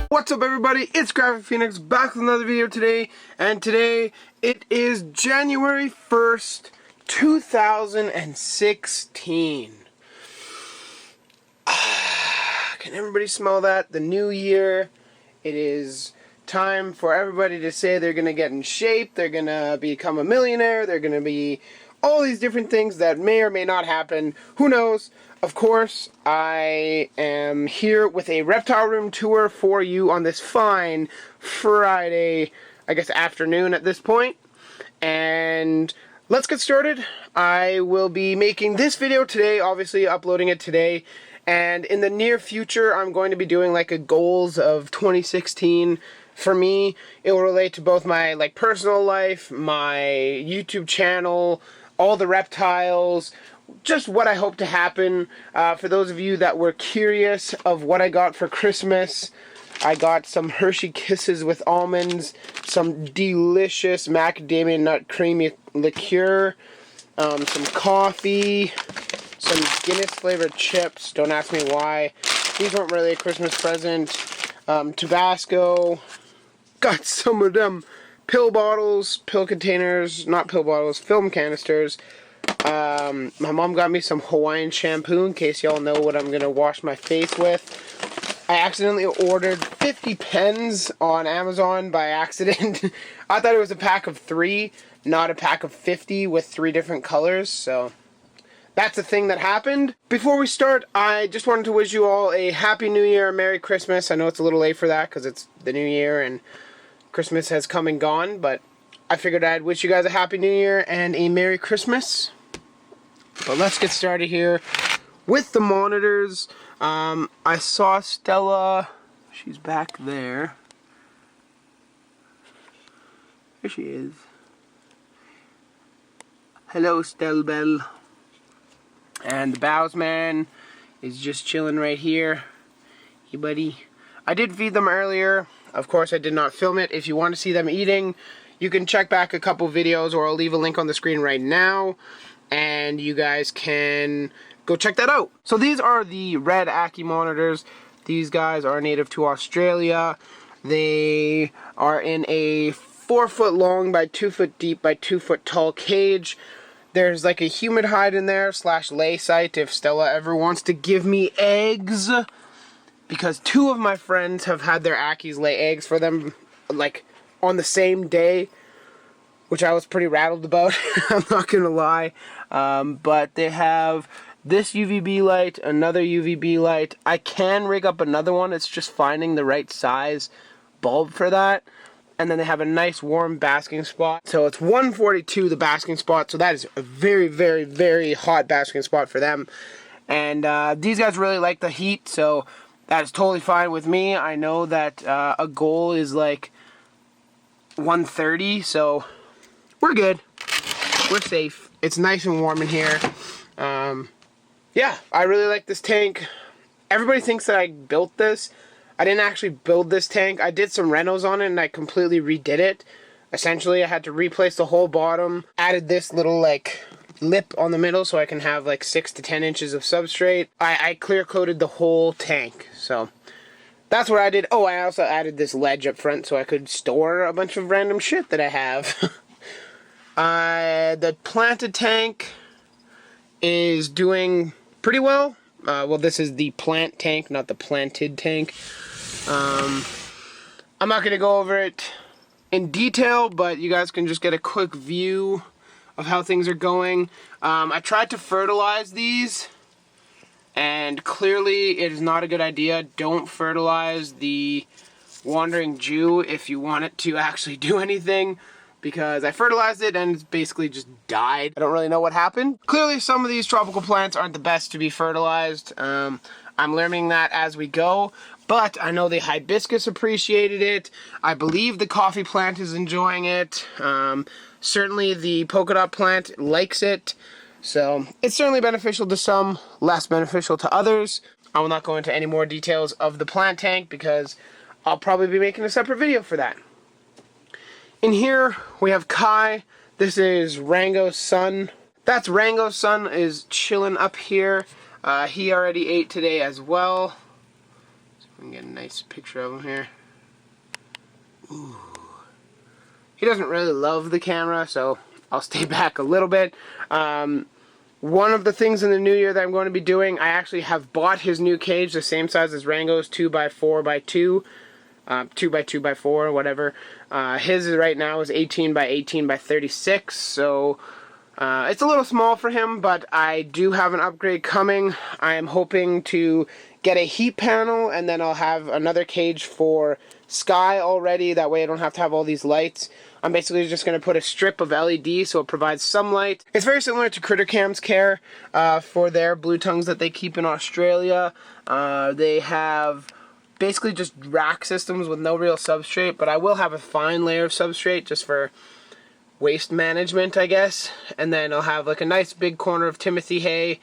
What's up everybody, it's Graphic Phoenix back with another video today, and today it is January 1st, 2016. Can everybody smell that? The new year. It is time for everybody to say they're going to get in shape, they're going to become a millionaire, they're going to be all these different things that may or may not happen. Who knows? Of course, I am here with a reptile room tour for you on this fine Friday, I guess afternoon at this point. And let's get started. I will be making this video today, obviously uploading it today. And in the near future, I'm going to be doing like a goals of 2016. For me, it will relate to both my personal life, my YouTube channel, all the reptiles, just what I hope to happen. For those of you that were curious of what I got for Christmas, I got some Hershey Kisses with almonds, some delicious macadamia nut creamy liqueur, some coffee, some Guinness flavored chips. Don't ask me why. These weren't really a Christmas present. Tabasco. Got some of them pill bottles, pill containers, not pill bottles, film canisters. My mom got me some Hawaiian shampoo in case y'all know what I'm going to wash my face with. I accidentally ordered 50 pens on Amazon by accident. I thought it was a pack of 3, not a pack of 50 with 3 different colors, so that's a thing that happened. Before we start, I just wanted to wish you all a Happy New Year, a Merry Christmas. I know it's a little late for that because it's the New Year and Christmas has come and gone, but I figured I'd wish you guys a Happy New Year and a Merry Christmas. But let's get started here with the monitors. I saw Stella. She's back there. There she is. Hello, Stella Bell. And the Bowsman is just chilling right here. Hey, buddy. I did feed them earlier. Of course, I did not film it. If you want to see them eating, you can check back a couple videos, or I'll leave a link on the screen right now, and you guys can go check that out. So these are the red Ackie monitors. These guys are native to Australia. They are in a 4 foot long by 2 foot deep by 2 foot tall cage. There's like a humid hide in there / lay site if Stella ever wants to give me eggs. Because 2 of my friends have had their Ackies lay eggs for them, on the same day, which I was pretty rattled about. I'm not gonna lie. But they have this UVB light, another UVB light. I can rig up another one. It's just finding the right size bulb for that. And then they have a nice warm basking spot. So it's 142, the basking spot. So that is a very, very, very hot basking spot for them. And these guys really like the heat, so that is totally fine with me. I know that a goal is like 130, so we're good. We're safe. It's nice and warm in here. Yeah, I really like this tank. Everybody thinks that I built this. I didn't actually build this tank. I did some renos on it and I completely redid it. Essentially, I had to replace the whole bottom. Added this little lip on the middle so I can have 6 to 10 inches of substrate. I clear coated the whole tank, so that's what I did. Oh, I also added this ledge up front so I could store a bunch of random shit that I have. The planted tank is doing pretty well. Well, this is the plant tank, not the planted tank. I'm not going to go over it in detail, but you guys can just get a quick view of how things are going. I tried to fertilize these, and clearly it is not a good idea. Don't fertilize the wandering Jew if you want it to actually do anything, because I fertilized it and it's basically just died. I don't really know what happened. Clearly some of these tropical plants aren't the best to be fertilized. I'm learning that as we go, but I know the hibiscus appreciated it. I believe the coffee plant is enjoying it. Certainly the polka dot plant likes it. So it's certainly beneficial to some, less beneficial to others. I will not go into any more details of the plant tank because I'll probably be making a separate video for that. In here we have Kai. This is Rango's son. That's Rango's son is chilling up here. He already ate today as well. Let me get a nice picture of him here. Ooh. He doesn't really love the camera, so I'll stay back a little bit. One of the things in the new year that I'm going to be doing, I actually have bought his new cage, the same size as Rango's, 2x4x2, 2x2x4, whatever. His right now is 18x18x36, so it's a little small for him, but I do have an upgrade coming. I am hoping to get a heat panel, and then I'll have another cage for sky already. That way I don't have to have all these lights. I'm basically just going to put a strip of LED so it provides some light. It's very similar to Critter Cam's care for their blue tongues that they keep in Australia. They have basically just rack systems with no real substrate, but I will have a fine layer of substrate just for waste management, I guess. And then I'll have like a nice big corner of Timothy hay,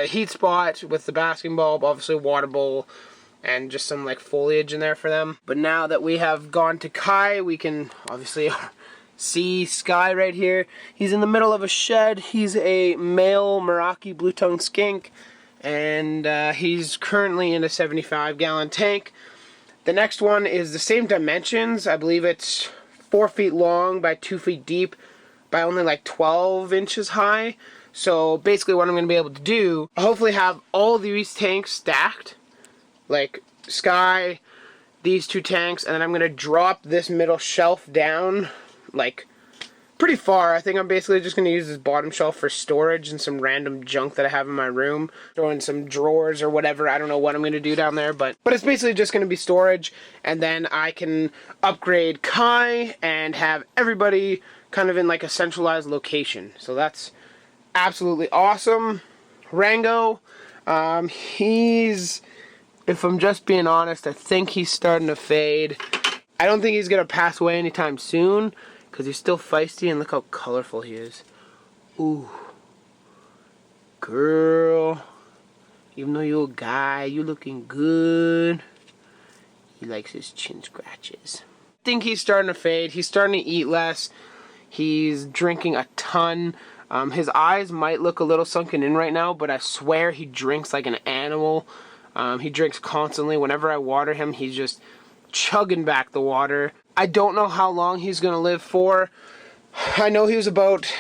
heat spot with the basking bulb, obviously water bowl, and just some like foliage in there for them. But now that we have gone to Kai, we can obviously see Sky right here. He's in the middle of a shed. He's a male Meraki blue-tongued skink, and he's currently in a 75-gallon tank. The next one is the same dimensions. I believe it's 4 feet long by 2 feet deep by only like 12 inches high. So basically what I'm going to be able to do, hopefully have all of these tanks stacked, like Sky, these two tanks, and then I'm going to drop this middle shelf down like pretty far. I think I'm basically just going to use this bottom shelf for storage and some random junk that I have in my room. Throw in some drawers or whatever. I don't know what I'm going to do down there, but it's basically just going to be storage, and then I can upgrade Kai and have everybody kind of in like a centralized location. So that's absolutely awesome. Rango, he's, if I'm just being honest, I think he's starting to fade. I don't think he's going to pass away anytime soon, because he's still feisty, and look how colorful he is. Ooh. Girl. Even though you're a guy, you're looking good. He likes his chin scratches. I think he's starting to fade. He's starting to eat less. He's drinking a ton. His eyes might look a little sunken in right now, but I swear he drinks like an animal. He drinks constantly. Whenever I water him, he's just chugging back the water. I don't know how long he's going to live for. I know he was about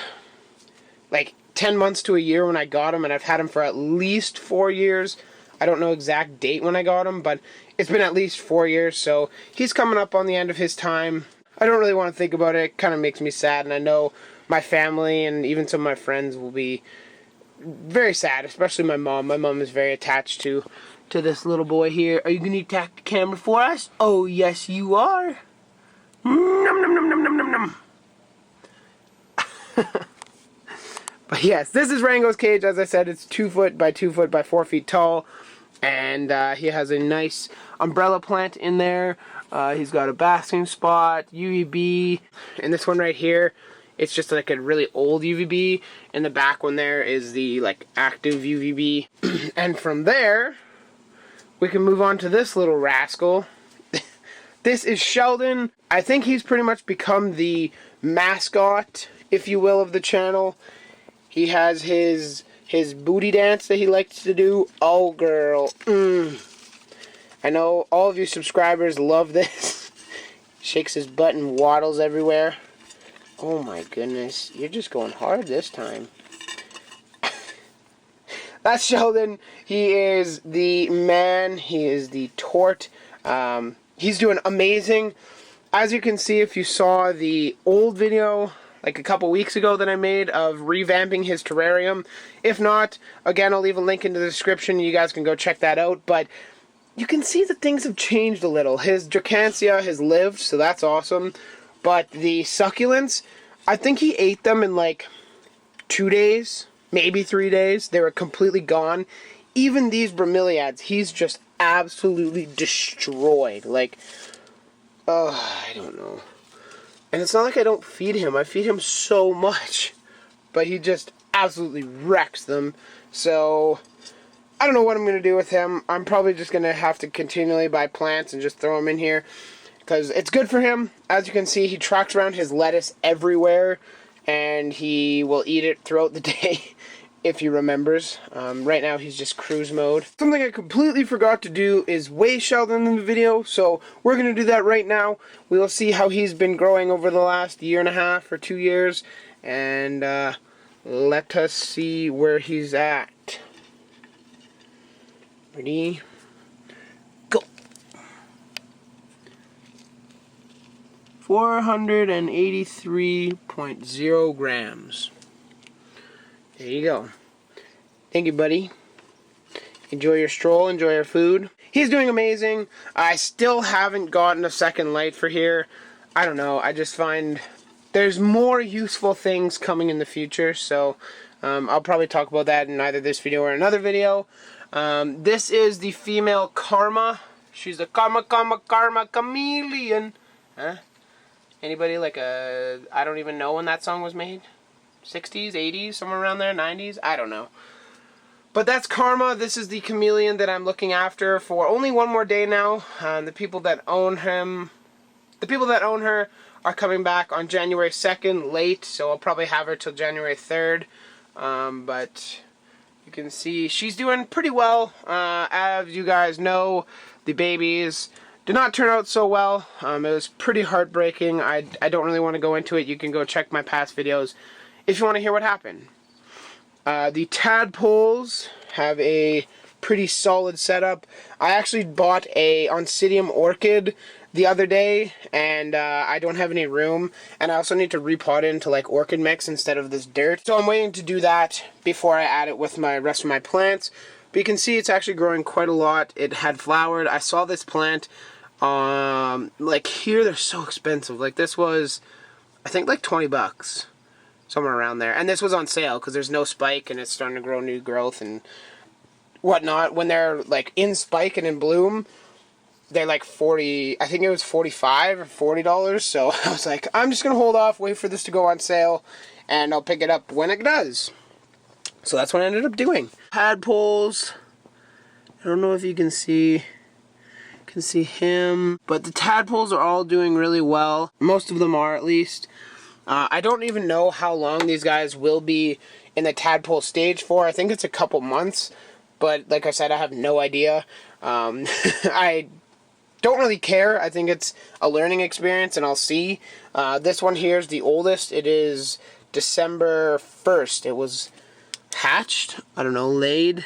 like 10 months to a year when I got him, and I've had him for at least 4 years. I don't know exact date when I got him, but it's been at least 4 years, so he's coming up on the end of his time. I don't really want to think about it. It kind of makes me sad, and I know my family and even some of my friends will be very sad, especially my mom. My mom is very attached to this little boy here. Are you going to attack the camera for us? Oh, yes, you are. Num, num, num, num, num, num, num. But yes, this is Rango's cage. As I said, it's 2 foot by 2 foot by 4 feet tall. And he has a nice umbrella plant in there. He's got a basking spot, UVB. And this one right here, it's just like a really old UVB. And the back one there is the like active UVB. And from there, we can move on to this little rascal. This is Sheldon. I think he's pretty much become the mascot, if you will, of the channel. He has his booty dance that he likes to do. Oh, girl. I know all of you subscribers love this. Shakes his butt and waddles everywhere. Oh my goodness. You're just going hard this time. That's Sheldon. He is the man. He is the tort. He's doing amazing. As you can see, if you saw the old video like a couple weeks ago that I made of revamping his terrarium. If not, again, I'll leave a link in the description. You guys can go check that out. But you can see that things have changed a little. His Dracancia has lived, so that's awesome. But the succulents, I think he ate them in like 2 days, maybe 3 days. They were completely gone. Even these bromeliads, he's just absolutely destroyed. Like, oh, I don't know. And it's not like I don't feed him. I feed him so much. But he just absolutely wrecks them. So, I don't know what I'm going to do with him. I'm probably just going to have to continually buy plants and just throw them in here. Because it's good for him. As you can see, he tracks around his lettuce everywhere. And he will eat it throughout the day. if he remembers. Right now he's just cruise mode. Something I completely forgot to do is weigh Sheldon in the video, so we're going to do that right now. We will see how he's been growing over the last 1.5 or 2 years, and let us see where he's at. Ready? Go! 483.0 grams. There you go. Thank you, buddy. Enjoy your stroll, enjoy your food. He's doing amazing. I still haven't gotten a second light for here. I don't know, I just find there's more useful things coming in the future, so I'll probably talk about that in either this video or another video. This is the female Karma. She's a Karma chameleon. Huh? Anybody like I don't even know when that song was made. 60s, 80s, somewhere around there, 90s, I don't know. But that's Karma. This is the chameleon that I'm looking after for only one more day now. The people that own her are coming back on January 2nd, late, so I'll probably have her till January 3rd. But you can see she's doing pretty well. As you guys know, the babies did not turn out so well. It was pretty heartbreaking. I don't really want to go into it. You can go check my past videos if you want to hear what happened. The tadpoles have a pretty solid setup. I actually bought a oncidium orchid the other day, and I don't have any room, and I also need to repot it into like orchid mix instead of this dirt. So I'm waiting to do that before I add it with my rest of my plants. But you can see it's actually growing quite a lot. It had flowered. I saw this plant, like here they're so expensive. Like this was, I think like 20 bucks. Somewhere around there. And this was on sale because there's no spike and it's starting to grow new growth and whatnot. When they're like in spike and in bloom, they're like 40, I think it was $45 or $40. So I was like, I'm just going to hold off, wait for this to go on sale, and I'll pick it up when it does. So that's what I ended up doing. Tadpoles. I don't know if you can see him, but the tadpoles are all doing really well. Most of them are, at least. I don't even know how long these guys will be in the tadpole stage for. I think it's a couple months, but like I said, I have no idea. I don't really care. I think it's a learning experience, and I'll see. This one here is the oldest. It is December 1st. It was hatched. I don't know, laid.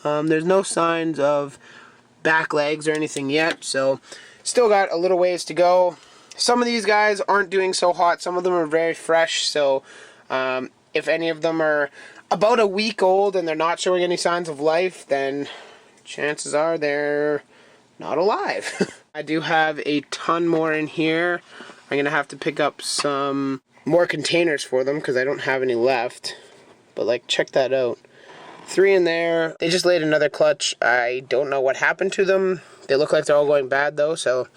There's no signs of back legs or anything yet, so still got a little ways to go. Some of these guys aren't doing so hot. Some of them are very fresh, so if any of them are about a week old and they're not showing any signs of life, then chances are they're not alive. I do have a ton more in here. I'm going to have to pick up some more containers for them because I don't have any left. But like, check that out. 3 in there. They just laid another clutch. I don't know what happened to them. They look like they're all going bad though, so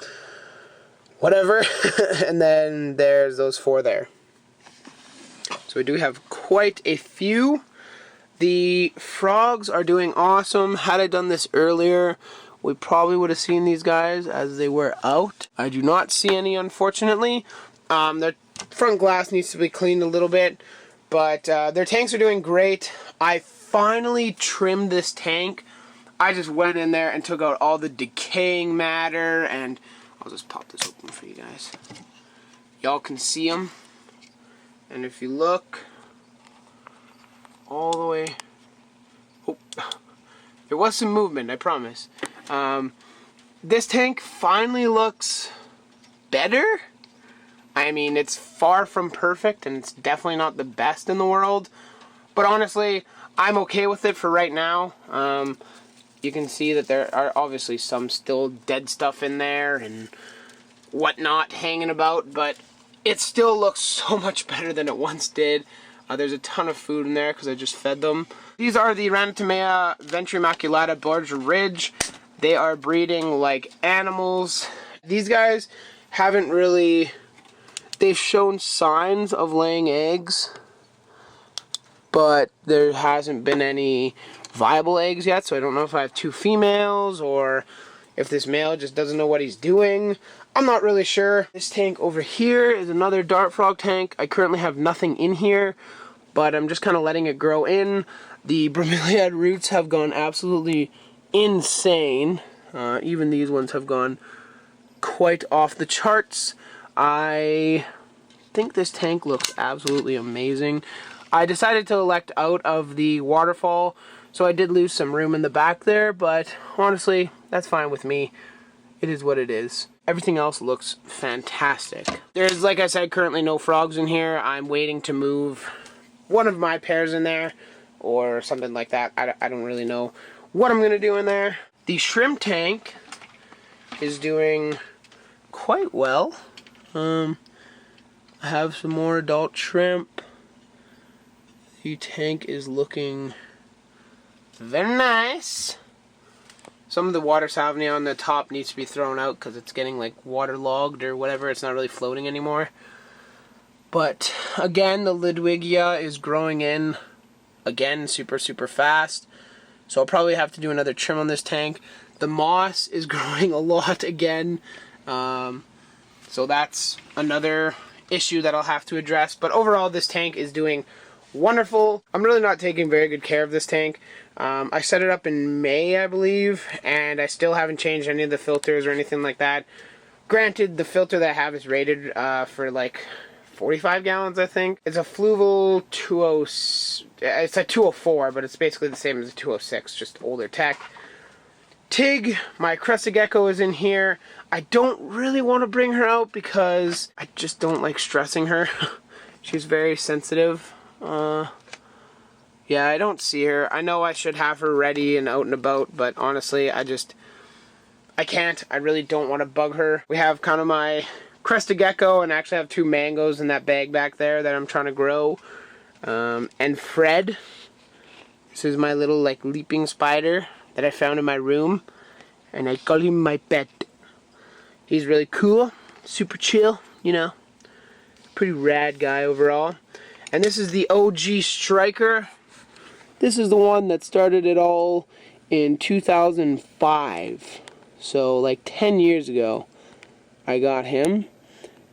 whatever. And then there's those 4 there. So we do have quite a few. The frogs are doing awesome. Had I done this earlier, we probably would have seen these guys as they were out. I do not see any, unfortunately. Their front glass needs to be cleaned a little bit, but their tanks are doing great. I finally trimmed this tank. I just went in there and took out all the decaying matter, and I'll just pop this open for you guys. Y'all can see them. And if you look all the way, oh, there was some movement, I promise. This tank finally looks better. I mean, it's far from perfect, and it's definitely not the best in the world. But honestly, I'm okay with it for right now. You can see that there are obviously some still dead stuff in there and whatnot hanging about, but it still looks so much better than it once did. There's a ton of food in there because I just fed them. These are the Rantomea ventrimaculata Borgia Ridge. They are breeding like animals. These guys haven't really, they've shown signs of laying eggs, but there hasn't been any viable eggs yet, so I don't know if I have 2 females or if this male just doesn't know what he's doing. I'm not really sure. This tank over here is another dart frog tank. I currently have nothing in here, but I'm just kind of letting it grow in. The bromeliad roots have gone absolutely insane. Even these ones have gone quite off the charts. I think this tank looks absolutely amazing. I decided to elect out of the waterfall, so I did lose some room in the back there, but honestly, that's fine with me. It is what it is. Everything else looks fantastic. There's, like I said, currently no frogs in here. I'm waiting to move one of my pairs in there, or something like that. I don't really know what I'm going to do in there. The shrimp tank is doing quite well. I have some more adult shrimp. The tank is looking very nice. Some of the water salvia on the top needs to be thrown out because it's getting like waterlogged or whatever. It's not really floating anymore. But again, the Ludwigia is growing in again super fast. So I'll probably have to do another trim on this tank. The moss is growing a lot again. So that's another issue that I'll have to address. But overall, this tank is doing wonderful. I'm really not taking very good care of this tank. I set it up in May, I believe, and I still haven't changed any of the filters or anything like that. Granted, the filter that I have is rated for like 45 gallons, I think. It's a Fluval 20. It's a 204, but it's basically the same as a 206, just older tech. Tig, my crested gecko, is in here. I don't really want to bring her out because I just don't like stressing her. She's very sensitive. Yeah, I don't see her. I know I should have her ready and out and about, but honestly, I can't. I really don't want to bug her. We have kind of my crested gecko, and I actually have 2 mangoes in that bag back there that I'm trying to grow. And Fred. This is my little like leaping spider that I found in my room, and I call him my pet. He's really cool, super chill, you know. Pretty rad guy overall. And this is the OG striker. This is the one that started it all in 2005. So like 10 years ago I got him,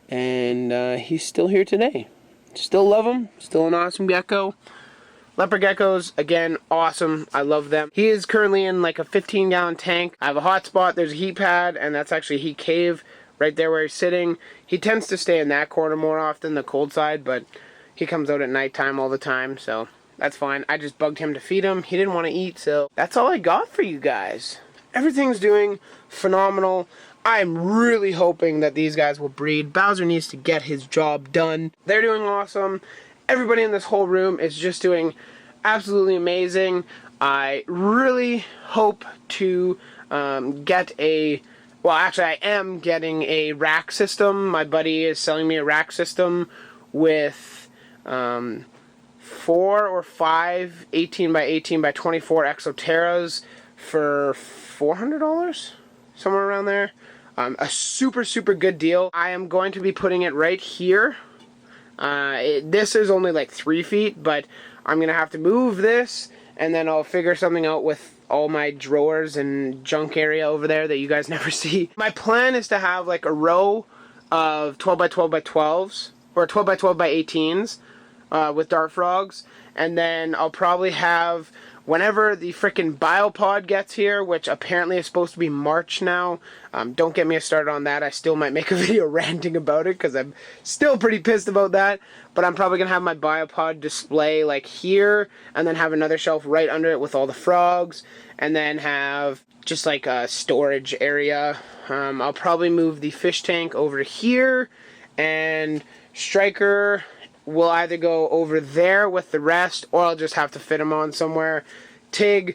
and he's still here today. Still love him, still an awesome gecko. Leopard geckos, again, awesome. I love them. He is currently in like a 15-gallon tank. I have a hot spot, there's a heat pad, and that's actually a heat cave right there where he's sitting. He tends to stay in that corner more often, the cold side, but he comes out at nighttime all the time, so that's fine. I just bugged him to feed him. He didn't want to eat, so that's all I got for you guys. Everything's doing phenomenal. I'm really hoping that these guys will breed. Bowser needs to get his job done. They're doing awesome. Everybody in this whole room is just doing absolutely amazing. I really hope to get a... Well, actually, I am getting a rack system. My buddy is selling me a rack system with 4 or 5 18 by 18 by 24 Exoterras for $400, somewhere around there. A super good deal. I am going to be putting it right here. This is only like 3 feet, but I'm going to have to move this, and then I'll figure something out with all my drawers and junk area over there that you guys never see. My plan is to have like a row of 12 by 12 by 12s, or 12 by 12 by 18s with dart frogs, and then I'll probably have, whenever the frickin' biopod gets here, which apparently is supposed to be March now, don't get me started on that. I still might make a video ranting about it because I'm still pretty pissed about that. But I'm probably going to have my biopod display like here, and then have another shelf right under it with all the frogs, and then have just like a storage area. I'll probably move the fish tank over here, and Striker will either go over there with the rest, or I'll just have to fit him on somewhere. Tig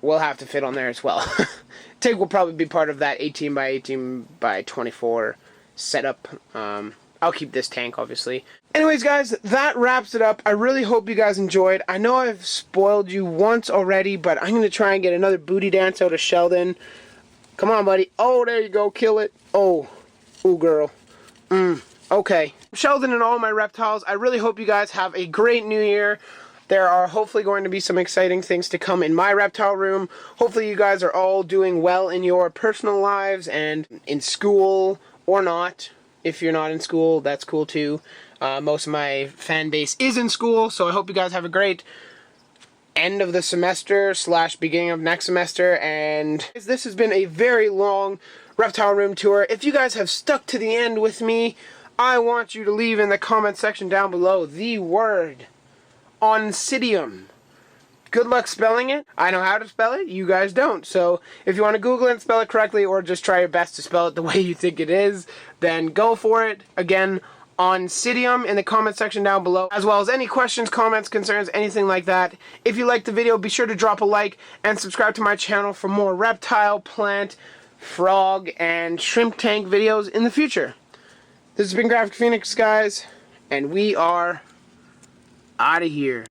will have to fit on there as well. Tig will probably be part of that 18 by 18 by 24 setup. I'll keep this tank, obviously. Anyways, guys, that wraps it up. I really hope you guys enjoyed. I know I've spoiled you once already, but I'm going to try and get another booty dance out of Sheldon. Come on, buddy. Oh, there you go. Kill it. Oh. Ooh, girl. Okay. Sheldon and all my reptiles, I really hope you guys have a great new year. There are hopefully going to be some exciting things to come in my reptile room. Hopefully you guys are all doing well in your personal lives and in school, or not. If you're not in school, that's cool too. Most of my fan base is in school, so I hope you guys have a great end of the semester / beginning of next semester. And this has been a very long reptile room tour. If you guys have stuck to the end with me, I want you to leave in the comment section down below the word Oncidium. Good luck spelling it. I know how to spell it, you guys don't. So if you want to Google it and spell it correctly, or just try your best to spell it the way you think it is, then go for it. Again, Oncidium in the comment section down below, as well as any questions, comments, concerns, anything like that. If you liked the video, be sure to drop a like and subscribe to my channel for more reptile, plant, frog, and shrimp tank videos in the future. This has been Graphic Phoenix, guys, and we are out of here.